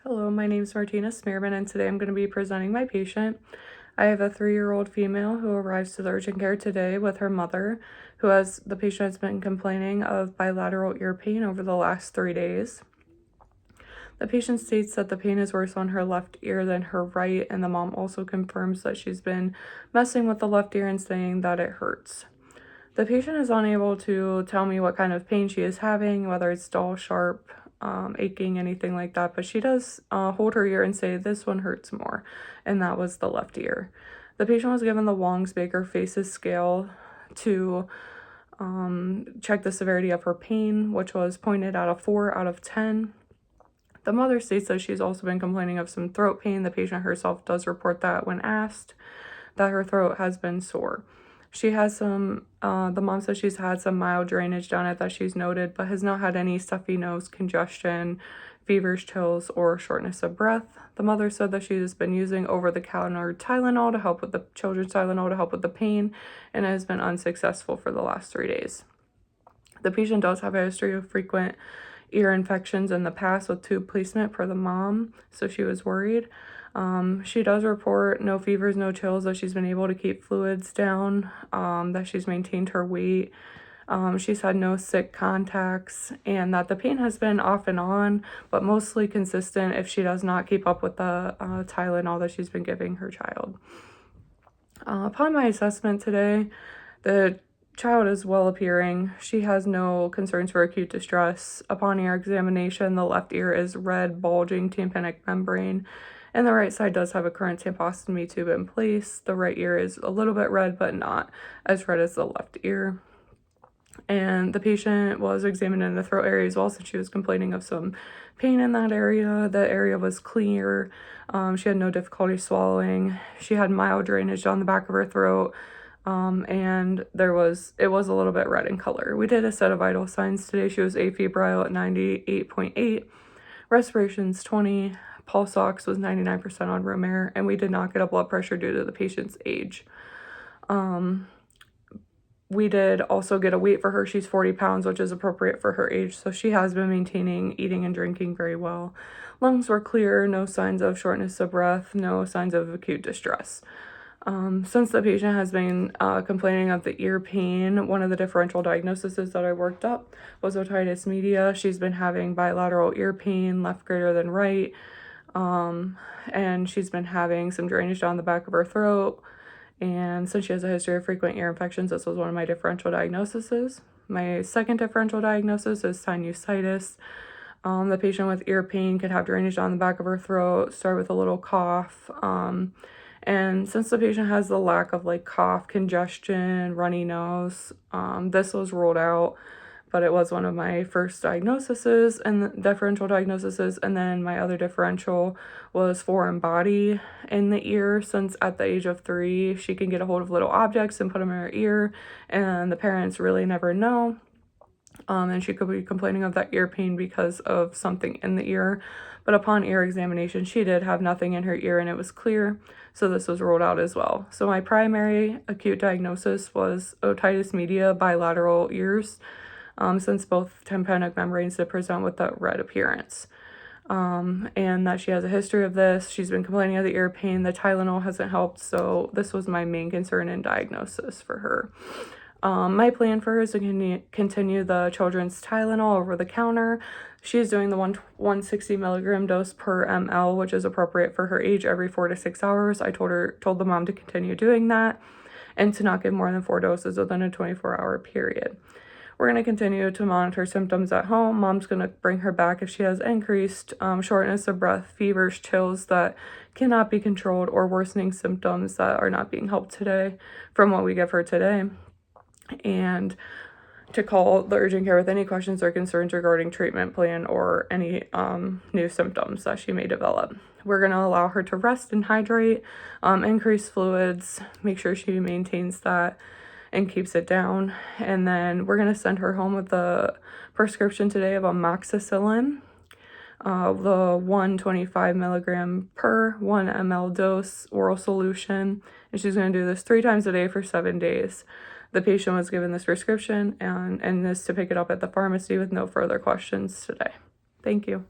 Hello, my name is Martina Smearman, and today I'm going to be presenting my patient. I have a 3-year-old female who arrives to the urgent care today with her mother, the patient has been complaining of bilateral ear pain over the last 3 days. The patient states that the pain is worse on her left ear than her right, and the mom also confirms that she's been messing with the left ear and saying that it hurts. The patient is unable to tell me what kind of pain she is having, whether it's dull, sharp, aching, anything like that, but she does hold her ear and say this one hurts more, and that was the left ear. The patient was given the Wongs-Baker Faces scale to check the severity of her pain, which was pointed at a 4 out of 10. The mother states that she's also been complaining of some throat pain. The patient herself does report that when asked, that her throat has been sore. She has the mom says she's had some mild drainage down it that she's noted, but has not had any stuffy nose, congestion, fevers, chills, or shortness of breath. The mother said that she's been using over-the-counter Tylenol to help with the children's Tylenol to help with the pain, and has been unsuccessful for the last 3 days. The patient does have a history of frequent ear infections in the past with tube placement per the mom, so she was worried. She does report no fevers, no chills, that she's been able to keep fluids down, that she's maintained her weight. She's had no sick contacts, and that the pain has been off and on, but mostly consistent if she does not keep up with the Tylenol that she's been giving her child. Upon my assessment today, the child is well appearing. She has no concerns for acute distress. Upon ear examination, the left ear is red, bulging tympanic membrane, and the right side does have a current tampostomy tube in place. The right ear is a little bit red, but not as red as the left ear. And the patient was examined in the throat area as well, since she was complaining of some pain in that area. The area was clear. She had no difficulty swallowing. She had mild drainage on the back of her throat. And it was a little bit red in color. We did a set of vital signs today. She was afebrile at 98.8, respirations 20, pulse ox was 99% on room air, and we did not get a blood pressure due to the patient's age. We did also get a weight for her. She's 40 pounds, which is appropriate for her age, so she has been maintaining eating and drinking very well. Lungs were clear, no signs of shortness of breath, no signs of acute distress. Since the patient has been complaining of the ear pain, one of the differential diagnoses that I worked up was otitis media. She's been having bilateral ear pain, left greater than right, and she's been having some drainage down the back of her throat. And since she has a history of frequent ear infections, this was one of my differential diagnoses. My second differential diagnosis is sinusitis. The patient with ear pain could have drainage down the back of her throat, start with a little cough. And since the patient has the lack of cough, congestion, runny nose, this was ruled out, but it was one of my first diagnoses and differential diagnoses. And then my other differential was foreign body in the ear, since at the age of 3, she can get a hold of little objects and put them in her ear, and the parents really never know. And she could be complaining of that ear pain because of something in the ear. But upon ear examination, she did have nothing in her ear and it was clear, so this was ruled out as well. So my primary acute diagnosis was otitis media, bilateral ears, since both tympanic membranes did present with that red appearance. And that she has a history of this. She's been complaining of the ear pain. The Tylenol hasn't helped, so this was my main concern and diagnosis for her. My plan for her is to continue the children's Tylenol over the counter. She's doing the 160 milligram dose per ml, which is appropriate for her age, every 4 to 6 hours. I told the mom to continue doing that and to not give more than 4 doses within a 24-hour period. We're going to continue to monitor symptoms at home. Mom's going to bring her back if she has increased shortness of breath, fevers, chills that cannot be controlled, or worsening symptoms that are not being helped today from what we give her today. And to call the urgent care with any questions or concerns regarding treatment plan or any new symptoms that she may develop. We're going to allow her to rest and hydrate, increase fluids, make sure she maintains that and keeps it down. And then we're going to send her home with a prescription today of amoxicillin, the 125 milligram per 1 ml dose oral solution. And she's going to do this 3 times a day for 7 days. The patient was given this prescription and is to pick it up at the pharmacy with no further questions today. Thank you.